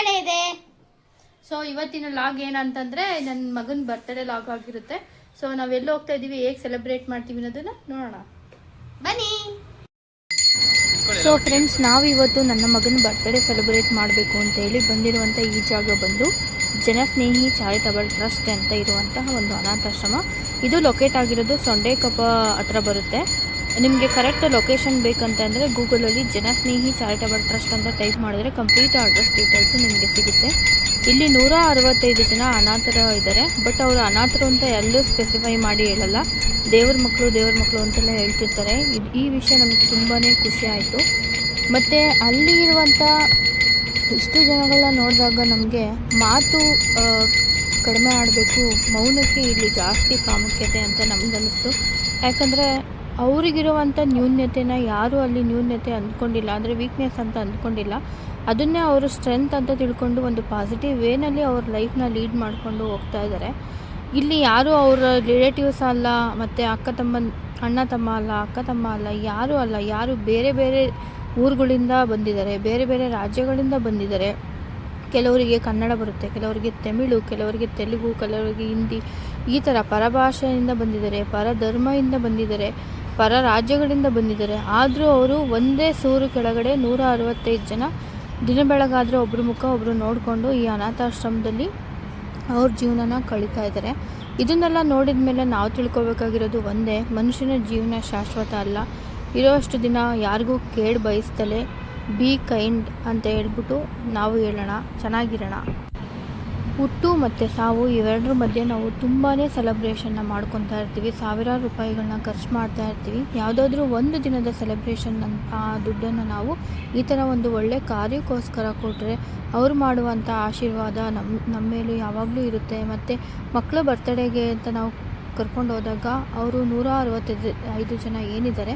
ಕಣೆ ಇದೆ. ಸೊ ಇವತ್ತಿನ ಲಾಗ್ ಏನಂತಂದ್ರೆ ನನ್ನ ಮಗನ ಬರ್ತ್ಡೇ ಲಾಗ್ ಆಗಿರುತ್ತೆ. ಸೊ ನಾವೆಲ್ಲ ಹೋಗ್ತಾ ಇದೀವಿ, ಹೇಗೆ ಸೆಲೆಬ್ರೇಟ್ ಮಾಡ್ತೀವಿ ಅನ್ನೋದನ್ನ ನೋಡೋಣ ಬನ್ನಿ. ಸೊ ಫ್ರೆಂಡ್ಸ್, ನಾವಿವತ್ತು ನನ್ನ ಮಗನ ಬರ್ತ್ಡೇ ಸೆಲೆಬ್ರೇಟ್ ಮಾಡಬೇಕು ಅಂತ ಹೇಳಿ ಬಂದಿರುವಂಥ ಈ ಜಾಗ ಬಂದು ಜನಸ್ನೇಹಿ ಚಾರಿಟಬಲ್ ಟ್ರಸ್ಟ್ ಅಂತ ಇರುವಂತಹ ಒಂದು ಅನಾಥಾಶ್ರಮ. ಇದು ಲೊಕೇಟ್ ಆಗಿರೋದು ಸೊಂಡೆಕೊಪ್ಪ ಹತ್ರ ಬರುತ್ತೆ. ನಿಮಗೆ ಕರೆಕ್ಟ್ ಲೊಕೇಶನ್ ಬೇಕಂತಂದರೆ ಗೂಗಲಲ್ಲಿ ಜನಸ್ನೇಹಿ ಚಾರಿಟಬಲ್ ಟ್ರಸ್ಟ್ ಅಂತ ಟೈಪ್ ಮಾಡಿದ್ರೆ ಕಂಪ್ಲೀಟ್ ಅಡ್ರೆಸ್ ಡೀಟೇಲ್ಸು ನಿಮಗೆ ಸಿಗುತ್ತೆ. ಇಲ್ಲಿ 165 ಜನ ಅನಾಥರು ಇದ್ದಾರೆ. ಬಟ್ ಅವರು ಅನಾಥರು ಅಂತ ಎಲ್ಲೂ ಸ್ಪೆಸಿಫೈ ಮಾಡಿ ಹೇಳಲ್ಲ, ದೇವ್ರ ಮಕ್ಕಳು ಅಂತೆಲ್ಲ ಹೇಳ್ತಿರ್ತಾರೆ. ಈ ವಿಷಯ ನಮಗೆ ತುಂಬಾ ಖುಷಿ ಆಯಿತು. ಮತ್ತು ಅಲ್ಲಿ ಇರುವಂಥ ಇಷ್ಟು ಜನಗಳನ್ನ ನೋಡಿದಾಗ ನಮಗೆ ಮಾತು ಕಡಿಮೆ ಆಡಬೇಕು, ಮೌನಕ್ಕೆ ಇಲ್ಲಿ ಜಾಸ್ತಿ ಪ್ರಾಮುಖ್ಯತೆ ಅಂತ ನಮಗನ್ನಿಸ್ತು. ಯಾಕಂದರೆ ಅವರಿಗಿರುವಂಥ ನ್ಯೂನ್ಯತೆನ ಯಾರೂ ಅಲ್ಲಿ ನ್ಯೂನ್ಯತೆ ಅಂದ್ಕೊಂಡಿಲ್ಲ, ಅಂದರೆ ವೀಕ್ನೆಸ್ ಅಂತ ಅಂದ್ಕೊಂಡಿಲ್ಲ. ಅದನ್ನೇ ಅವರು ಸ್ಟ್ರೆಂತ್ ಅಂತ ತಿಳ್ಕೊಂಡು ಒಂದು ಪಾಸಿಟಿವ್ ವೇನಲ್ಲಿ ಅವ್ರ ಲೈಫ್ನ ಲೀಡ್ ಮಾಡಿಕೊಂಡು ಹೋಗ್ತಾ ಇದ್ದಾರೆ. ಇಲ್ಲಿ ಯಾರೂ ಅವರ ರಿಲೇಟಿವ್ಸ್ ಅಲ್ಲ, ಮತ್ತು ಅಣ್ಣ ತಮ್ಮ ಅಲ್ಲ, ಅಕ್ಕ ತಮ್ಮ ಅಲ್ಲ, ಯಾರೂ ಅಲ್ಲ. ಯಾರು ಬೇರೆ ಬೇರೆ ಊರುಗಳಿಂದ ಬಂದಿದ್ದಾರೆ, ಬೇರೆ ಬೇರೆ ರಾಜ್ಯಗಳಿಂದ ಬಂದಿದ್ದಾರೆ. ಕೆಲವರಿಗೆ ಕನ್ನಡ ಬರುತ್ತೆ, ಕೆಲವರಿಗೆ ತಮಿಳು, ಕೆಲವರಿಗೆ ತೆಲುಗು, ಕೆಲವರಿಗೆ ಹಿಂದಿ, ಈ ಥರ ಪರಭಾಷೆಯಿಂದ ಬಂದಿದ್ದಾರೆ, ಪರಧರ್ಮದಿಂದ ಬಂದಿದ್ದಾರೆ, ಪರ ರಾಜ್ಯಗಳಿಂದ ಬಂದಿದ್ದಾರೆ. ಆದರೂ ಅವರು ಒಂದೇ ಸೂರು ಕೆಳಗಡೆ 165 ಜನ ದಿನ ಬೆಳಗಾದರೆ ಒಬ್ಬರು ಮುಖ ಒಬ್ಬರು ನೋಡಿಕೊಂಡು ಈ ಅನಾಥಾಶ್ರಮದಲ್ಲಿ ಅವ್ರ ಜೀವನನ ಕಳೀತಾ ಇದ್ದಾರೆ. ಇದನ್ನೆಲ್ಲ ನೋಡಿದ ಮೇಲೆ ನಾವು ತಿಳ್ಕೊಬೇಕಾಗಿರೋದು ಒಂದೇ, ಮನುಷ್ಯನ ಜೀವನ ಶಾಶ್ವತ ಅಲ್ಲ. ಇರೋಷ್ಟು ದಿನ ಯಾರಿಗೂ ಕೇಳಿ ಬಯಸ್ತಲೇ ಬಿ ಕೈಂಡ್ ಅಂತ ಹೇಳ್ಬಿಟ್ಟು ನಾವು ಹೇಳೋಣ, ಚೆನ್ನಾಗಿರೋಣ. ಹುಟ್ಟು ಮತ್ತು ಸಾವು ಇವೆರಡರ ಮಧ್ಯೆ ನಾವು ತುಂಬಾ ಸೆಲೆಬ್ರೇಷನ್ನ ಮಾಡ್ಕೊತಾ ಇರ್ತೀವಿ. ಸಾವಿರಾರು ರೂಪಾಯಿಗಳನ್ನ ಖರ್ಚು ಮಾಡ್ತಾ ಇರ್ತೀವಿ. ಯಾವುದಾದ್ರೂ ಒಂದು ದಿನದ ಸೆಲೆಬ್ರೇಷನ್ ಆ ದುಡ್ಡನ್ನು ನಾವು ಈ ಥರ ಒಂದು ಒಳ್ಳೆ ಕಾರ್ಯಕ್ಕೋಸ್ಕರ ಕೊಟ್ಟರೆ ಅವ್ರು ಮಾಡುವಂಥ ಆಶೀರ್ವಾದ ನಮ್ಮ ಮೇಲೆ ಯಾವಾಗಲೂ ಇರುತ್ತೆ. ಮತ್ತು ಮಕ್ಕಳ ಬರ್ತಡೇಗೆ ಅಂತ ನಾವು ಕರ್ಕೊಂಡು ಹೋದಾಗ ಅವರು 165 ಜನ ಏನಿದ್ದಾರೆ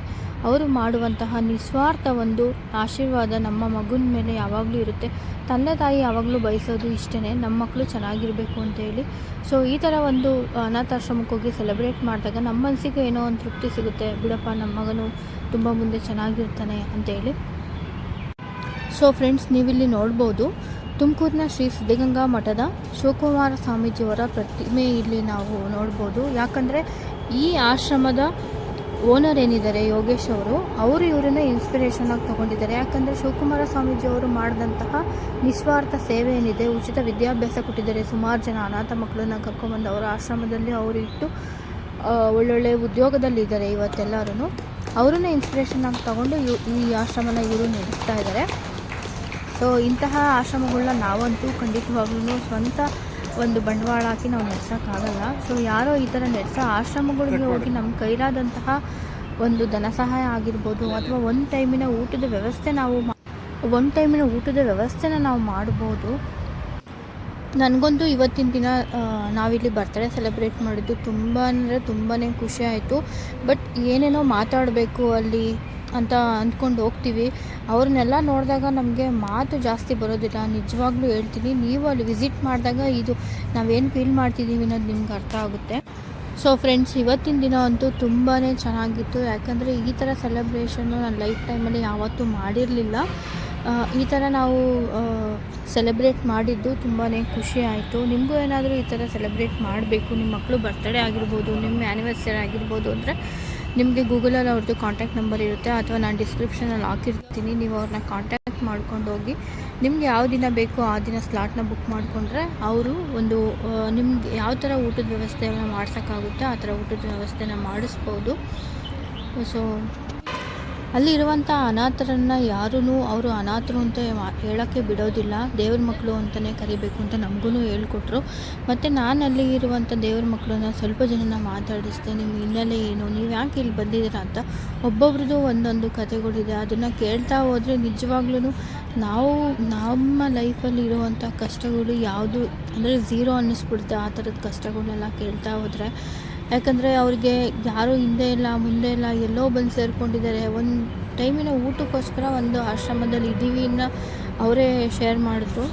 ಅವರು ಮಾಡುವಂತಹ ನಿಸ್ವಾರ್ಥ ಒಂದು ಆಶೀರ್ವಾದ ನಮ್ಮ ಮಗುನ ಮೇಲೆ ಯಾವಾಗಲೂ ಇರುತ್ತೆ. ತಂದೆ ತಾಯಿ ಯಾವಾಗಲೂ ಬಯಸೋದು ಇಷ್ಟೇ, ನಮ್ಮ ಮಕ್ಕಳು ಚೆನ್ನಾಗಿರಬೇಕು ಅಂತೇಳಿ. ಸೊ ಈ ಥರ ಒಂದು ಅನಾಥಾಶ್ರಮಕ್ಕೆ ಹೋಗಿ ಸೆಲೆಬ್ರೇಟ್ ಮಾಡಿದಾಗ ನಮ್ಮ ಮನಸ್ಸಿಗೆ ಏನೋ ಒಂದು ತೃಪ್ತಿ ಸಿಗುತ್ತೆ, ಬಿಡಪ್ಪ ನಮ್ಮ ಮಗನು ತುಂಬ ಮುಂದೆ ಚೆನ್ನಾಗಿರ್ತಾನೆ ಅಂತೇಳಿ. ಸೊ ಫ್ರೆಂಡ್ಸ್, ನೀವಿಲ್ಲಿ ನೋಡ್ಬೋದು ತುಮಕೂರಿನ ಶ್ರೀ ಸಿದ್ಧಗಂಗಾ ಮಠದ ಶಿವಕುಮಾರ ಸ್ವಾಮೀಜಿಯವರ ಪ್ರತಿಮೆ ಇಲ್ಲಿ ನಾವು ನೋಡ್ಬೋದು. ಯಾಕಂದರೆ ಈ ಆಶ್ರಮದ ಓನರ್ ಏನಿದ್ದಾರೆ ಯೋಗೇಶ್ ಅವರು ಇವರನ್ನ ಇನ್ಸ್ಪಿರೇಷನಾಗಿ ತೊಗೊಂಡಿದ್ದಾರೆ. ಯಾಕಂದರೆ ಶಿವಕುಮಾರ ಸ್ವಾಮೀಜಿಯವರು ಮಾಡಿದಂತಹ ನಿಸ್ವಾರ್ಥ ಸೇವೆ ಏನಿದೆ, ಉಚಿತ ವಿದ್ಯಾಭ್ಯಾಸ ಕೊಟ್ಟಿದ್ದಾರೆ. ಸುಮಾರು ಜನ ಅನಾಥ ಮಕ್ಕಳನ್ನ ಕರ್ಕೊಂಬಂದು ಅವರ ಆಶ್ರಮದಲ್ಲಿ ಅವರು ಇಟ್ಟು ಒಳ್ಳೊಳ್ಳೆ ಉದ್ಯೋಗದಲ್ಲಿದ್ದಾರೆ ಇವತ್ತೆಲ್ಲರೂ. ಅವರನ್ನ ಇನ್ಸ್ಪಿರೇಷನಾಗಿ ತೊಗೊಂಡು ಈ ಆಶ್ರಮನ ಇವರು ನಡೆಸ್ತಾ ಇದ್ದಾರೆ. ಸೊ ಇಂತಹ ಆಶ್ರಮಗಳನ್ನ ನಾವಂತೂ ಖಂಡಿತವಾಗ್ಲೂ ಸ್ವಂತ ಒಂದು ಬಂಡವಾಳ ಹಾಕಿ ನಾವು ನಡೆಸೋಕ್ಕಾಗಲ್ಲ. ಸೊ ಯಾರೋ ಈ ಥರ ನಡೆಸೋ ಆಶ್ರಮಗಳಿಗೆ ಹೋಗಿ ನಮ್ಮ ಕೈಲಾದಂತಹ ಒಂದು ಧನ ಸಹಾಯ ಆಗಿರ್ಬೋದು, ಅಥವಾ ಒಂದು ಟೈಮಿನ ಊಟದ ವ್ಯವಸ್ಥೆನ ನಾವು ಮಾಡ್ಬೋದು. ನನಗಂತೂ ಇವತ್ತಿನ ದಿನ ನಾವಿಲ್ಲಿ ಬರ್ತ್ಡೇ ಸೆಲೆಬ್ರೇಟ್ ಮಾಡಿದ್ದು ತುಂಬಾ ಖುಷಿ ಆಯಿತು. ಬಟ್ ಏನೇನೋ ಮಾತಾಡಬೇಕು ಅಲ್ಲಿ ಅಂತ ಅಂದ್ಕೊಂಡು ಹೋಗ್ತೀವಿ. ಅವ್ರನ್ನೆಲ್ಲ ನೋಡಿದಾಗ ನಮಗೆ ಮಾತು ಜಾಸ್ತಿ ಬರೋದಿಲ್ಲ. ನಿಜವಾಗ್ಲೂ ಹೇಳ್ತೀನಿ, ನೀವು ಅಲ್ಲಿ ವಿಸಿಟ್ ಮಾಡಿದಾಗ ಇದು ನಾವೇನು ಫೀಲ್ ಮಾಡ್ತಿದ್ದೀವಿ ಅನ್ನೋದು ನಿಮ್ಗೆ ಅರ್ಥ ಆಗುತ್ತೆ. ಸೊ ಫ್ರೆಂಡ್ಸ್, ಇವತ್ತಿನ ದಿನ ಅಂತೂ ತುಂಬಾ ಚೆನ್ನಾಗಿತ್ತು. ಯಾಕಂದರೆ ಈ ಥರ ಸೆಲೆಬ್ರೇಷನ್ನು ನನ್ನ ಲೈಫ್ ಟೈಮಲ್ಲಿ ಯಾವತ್ತೂ ಮಾಡಿರಲಿಲ್ಲ. ಈ ಥರ ನಾವು ಸೆಲೆಬ್ರೇಟ್ ಮಾಡಿದ್ದು ತುಂಬಾ ಖುಷಿ ಆಯಿತು. ನಿಮಗೂ ಏನಾದರೂ ಈ ಥರ ಸೆಲೆಬ್ರೇಟ್ ಮಾಡಬೇಕು, ನಿಮ್ಮ ಮಕ್ಕಳು ಬರ್ತ್ಡೇ ಆಗಿರ್ಬೋದು, ನಿಮ್ಮ ಆ್ಯನಿವರ್ಸರಿ ಆಗಿರ್ಬೋದು ಅಂದರೆ ನಿಮಗೆ ಗೂಗಲಲ್ಲಿ ಅವ್ರದ್ದು ಕಾಂಟ್ಯಾಕ್ಟ್ ನಂಬರ್ ಇರುತ್ತೆ, ಅಥವಾ ನಾನು ಡಿಸ್ಕ್ರಿಪ್ಷನಲ್ಲಿ ಹಾಕಿರ್ತೀನಿ. ನೀವು ಅವ್ರನ್ನ ಕಾಂಟ್ಯಾಕ್ಟ್ ಮಾಡ್ಕೊಂಡು ಹೋಗಿ ನಿಮ್ಗೆ ಯಾವ ದಿನ ಬೇಕೋ ಆ ದಿನ ಸ್ಲಾಟ್ನ ಬುಕ್ ಮಾಡಿಕೊಂಡ್ರೆ ಅವರು ಒಂದು ನಿಮ್ಗೆ ಯಾವ ಥರ ಊಟದ ವ್ಯವಸ್ಥೆನ ಮಾಡ್ಸೋಕ್ಕಾಗುತ್ತೆ ಆ ಥರ ಊಟದ ವ್ಯವಸ್ಥೆನ ಮಾಡಿಸ್ಬೋದು. ಸೊ ಅಲ್ಲಿರುವಂಥ ಅನಾಥರನ್ನು ಯಾರೂ ಅವರು ಅನಾಥರು ಅಂತ ಹೇಳೋಕ್ಕೆ ಬಿಡೋದಿಲ್ಲ, ದೇವ್ರ ಮಕ್ಕಳು ಅಂತಲೇ ಕರಿಬೇಕು ಅಂತ ನಮಗೂ ಹೇಳ್ಕೊಟ್ರು. ಮತ್ತು ನಾನು ಅಲ್ಲಿ ಇರುವಂಥ ದೇವ್ರ ಮಕ್ಕಳನ್ನ ಸ್ವಲ್ಪ ಜನನ ಮಾತಾಡಿಸ್ದೆ, ನಿಮ್ಮ ಹಿನ್ನೆಲೆ ಏನು, ನೀವು ಯಾಕೆ ಇಲ್ಲಿ ಬಂದಿದ್ದೀರಾ ಅಂತ. ಒಬ್ಬೊಬ್ರದ್ದು ಒಂದೊಂದು ಕಥೆಗಳಿದೆ. ಅದನ್ನು ಕೇಳ್ತಾ ಹೋದರೆ ನಿಜವಾಗ್ಲೂ ನಾವು ನಮ್ಮ ಲೈಫಲ್ಲಿ ಇರುವಂಥ ಕಷ್ಟಗಳು ಯಾವುದು ಅಂದರೆ ಝೀರೋ ಅನ್ನಿಸ್ಬಿಡುತ್ತೆ ಆ ಥರದ ಕಷ್ಟಗಳನ್ನೆಲ್ಲ ಕೇಳ್ತಾ ಹೋದರೆ. ಯಾಕಂದರೆ ಅವ್ರಿಗೆ ಯಾರೂ ಹಿಂದೆ ಇಲ್ಲ ಮುಂದೆ ಇಲ್ಲ, ಎಲ್ಲೋ ಬಂದು ಸೇರಿಕೊಂಡಿದ್ದಾರೆ. ಒಂದು ಟೈಮಿನ ಊಟಕ್ಕೋಸ್ಕರ ಒಂದು ಆಶ್ರಮದಲ್ಲಿ ಇದ್ದೀವಿ ಅನ್ನೋ ಅವರೇ ಶೇರ್ ಮಾಡಿದ್ರು.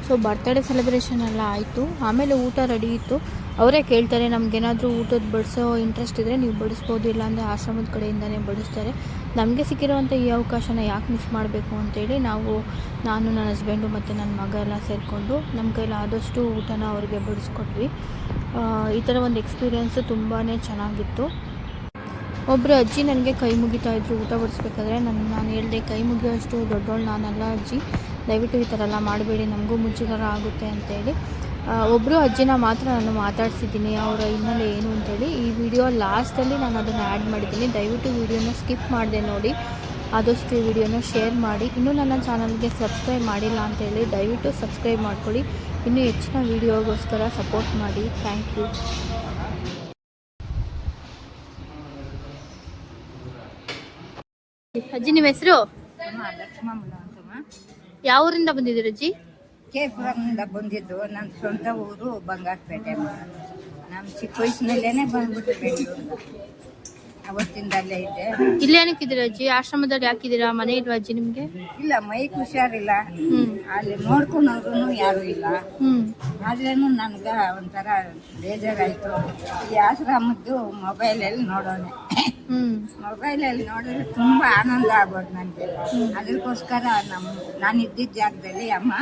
ಸೊ ಬರ್ತ್ಡೇ ಸೆಲೆಬ್ರೇಷನ್ ಎಲ್ಲ ಆಯಿತು. ಆಮೇಲೆ ಊಟ ರೆಡಿ ಇತ್ತು. ಅವರೇ ಕೇಳ್ತಾರೆ ನಮಗೇನಾದರೂ ಊಟದ ಬಡಿಸೋ ಇಂಟ್ರೆಸ್ಟ್ ಇದ್ದರೆ ನೀವು ಬಡಿಸ್ಬೋದು, ಇಲ್ಲಾಂದರೆ ಆಶ್ರಮದ ಕಡೆಯಿಂದನೇ ಬಡಿಸ್ತಾರೆ. ನಮಗೆ ಸಿಕ್ಕಿರೋವಂಥ ಈ ಅವಕಾಶನ ಯಾಕೆ ಮಿಸ್ ಮಾಡಬೇಕು ಅಂತೇಳಿ ನಾನು ನನ್ನ ಹಸ್ಬೆಂಡು ಮತ್ತು ನನ್ನ ಮಗ ಎಲ್ಲ ಸೇರಿಕೊಂಡು ನಮ್ಮ ಕೈಲಾದಷ್ಟು ಊಟನ ಅವರಿಗೆ ಬಡಿಸ್ಕೊಟ್ವಿ. ಈ ಥರ ಒಂದು ಎಕ್ಸ್ಪೀರಿಯೆನ್ಸು ತುಂಬಾ ಚೆನ್ನಾಗಿತ್ತು. ಒಬ್ಬರು ಅಜ್ಜಿ ನನಗೆ ಕೈ ಮುಗಿತಾ ಇದ್ರು ಊಟ ಬಡಿಸ್ಬೇಕಾದ್ರೆ. ನಾನು ಹೇಳಿದೆ, ಕೈ ಮುಗಿಯೋಷ್ಟು ದೊಡ್ಡವಳು ನಾನಲ್ಲ ಅಜ್ಜಿ, ದಯವಿಟ್ಟು ಈ ಥರ ಎಲ್ಲ ಮಾಡಬೇಡಿ, ನಮಗೂ ಮುಜುಗರ ಆಗುತ್ತೆ ಅಂತೇಳಿ. ಒಬ್ಬರು ಅಜ್ಜಿನ ಮಾತ್ರ ನಾನು ಮಾತಾಡ್ಸಿದ್ದೀನಿ, ಅವರ ಹಿನ್ನೆಲೆ ಏನು ಅಂತೇಳಿ. ಈ ವಿಡಿಯೋ ಲಾಸ್ಟಲ್ಲಿ ನಾನು ಅದನ್ನು ಆ್ಯಡ್ ಮಾಡಿದ್ದೀನಿ. ದಯವಿಟ್ಟು ವಿಡಿಯೋನ ಸ್ಕಿಪ್ ಮಾಡಿದೆ ನೋಡಿ. ಆದಷ್ಟು ಈ ವಿಡಿಯೋನ ಶೇರ್ ಮಾಡಿ. ಇನ್ನೂ ನನ್ನ ಚಾನಲ್ಗೆ ಸಬ್ಸ್ಕ್ರೈಬ್ ಮಾಡಿಲ್ಲ ಅಂತೇಳಿ ದಯವಿಟ್ಟು ಸಬ್ಸ್ಕ್ರೈಬ್ ಮಾಡ್ಕೊಳ್ಳಿ. ಇನ್ನೂ ಹೆಚ್ಚಿನ ವಿಡಿಯೋಗೋಸ್ಕರ ಸಪೋರ್ಟ್ ಮಾಡಿ. Thank you. ಅಜ್ಜಿ ನಿಮ್ಮ ಹೆಸರು? ಲಕ್ಷ್ಮಮ್ಮ ಅಂತಮ್ಮ. ಯಾವ ಊರಿಂದ ಬಂದಿದ್ದೀರ ಅಜ್ಜಿ? ಕೇಪುರದಿಂದ ಬಂದಿದ್ದು. ನನ್ನ ಸ್ವಂತ ಊರು ಬಂಗಾರಪೇಟೆ. ನಮ್ಮ ಚಿಕ್ಕ ವಯಸ್ಸಿನಲ್ಲೇನೆ ಬಂದ್ಬಿಟ್ಟು ಬೆಂಗಳೂರು. ಅವತ್ತಿಂದ ಅಲ್ಲೇ ಇದ್ದೆ. ಇಲ್ಲೇ ಏನಕ್ಕಿದ್ದೀರ ಅಜ್ಜಿ? ಆಶ್ರಮದಲ್ಲಿ ಯಾಕಿದ್ದೀರಾ? ಮನೆ ಇಲ್ವಾ ಅಜ್ಜಿ ನಿಮ್ಗೆ? ಇಲ್ಲ, ಮೈಕ್ ಹುಷಾರಿಲ್ಲ. ಅಲ್ಲಿ ನೋಡ್ಕೊಂಡವ್ರು ಯಾರು ಇಲ್ಲ. ಆದ್ರೇನು ನನ್ಗ ಒಂಥರ ಬೇಜಾರಾಯ್ತು. ಈ ಆಶ್ರಮದ್ದು ಮೊಬೈಲಲ್ಲಿ ನೋಡೋಣ. ಮೊಬೈಲಲ್ಲಿ ನೋಡಿದ್ರೆ ತುಂಬಾ ಆನಂದ ಆಗೋದು ನನಗೆ. ಅದಕ್ಕೋಸ್ಕರ ನಾನು ಇದ್ದಿದ್ದ ಜಾಗದಲ್ಲಿ ಅಮ್ಮ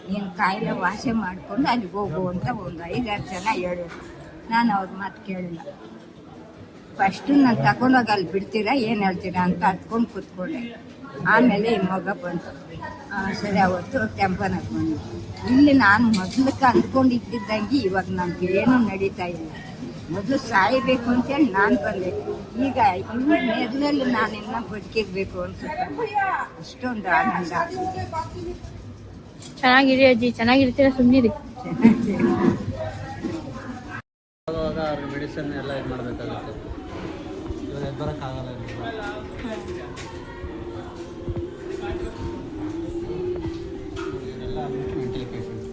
ನೀನು ಕಾಯಿಲೆ ವಾಸಿ ಮಾಡ್ಕೊಂಡು ಅಲ್ಲಿಗೆ ಹೋಗು ಅಂತ ಒಂದು 5-6 ಜನ ಹೇಳಿದ್ರು. ನಾನು ಅವ್ರ ಮಾತು ಕೇಳಿಲ್ಲ. ಫಸ್ಟು ನಾನು ತಗೊಂಡೋಗಿ ಅಲ್ಲಿ ಬಿಡ್ತೀರಾ, ಏನು ಹೇಳ್ತೀರಾ ಅಂತ ಹತ್ಕೊಂಡು ಕೂತ್ಕೊಂಡೆ. ಆಮೇಲೆ ಈ ಮಗ ಬಂತು. ಸರಿ, ಅವತ್ತು ಟೆಂಪನ್ ಹಾಕೊಂಡು ಇಲ್ಲಿ ನಾನು ಮೊದಲಕ್ಕೆ ಅಂದ್ಕೊಂಡು ಇದ್ದಿದ್ದಂಗೆ ಇವಾಗ ನಮ್ಗೆ ಏನೂ ನಡೀತಾ ಇಲ್ಲ. ಮೊದಲು ಸಾಯಬೇಕು ಅಂತೇಳಿ ನಾನು ಬಂದೆ. ಈಗ ಇವ್ರ ನೆರಳಲ್ಲಿ ನಾನಿನ್ನ ಬದುಕಿರ್ಬೇಕು ಅನ್ಸುತ್ತೆ. ಅಷ್ಟೊಂದು ಆನಂದ. ಚೆನ್ನಾಗಿರಿ ಅಜ್ಜಿ, ಚೆನ್ನಾಗಿರ್ತೀರ, ಸುಮ್ಮನಿರಿ. ಮೆಡಿಸಿನ್ ಎಲ್ಲ ಇದು ಮಾಡಬೇಕಾಗುತ್ತೆ. ಇವಾಗ ಬರೋಕ್ಕಾಗಲ್ಲ. ಮೆಂಟಲ್ ಪೇಷಂಟ್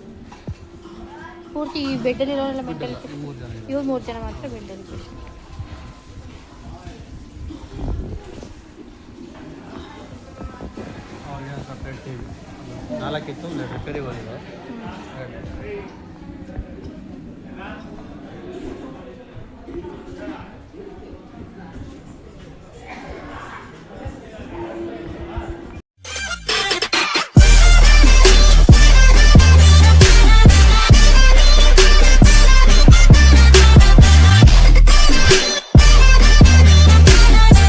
ಪೂರ್ತಿ ಈ ಬೆಡ್ಡಲ್ಲಿರೋರೆಲ್ಲ ಮೆಂಟಲ್ ಪೇಷಂಟ್. ಇವ್ರು 3 ಜನ ಮಾತ್ರ ಬೆಡ್ಡಲ್ಲಿ ಪೇಷಂಟ್. ಅವ್ರಿಗೆ ಸಪ್ರೇಟ್ 4 ಇತ್ತು, ರಿಪೇರಿ ಬಂದಿದೆ.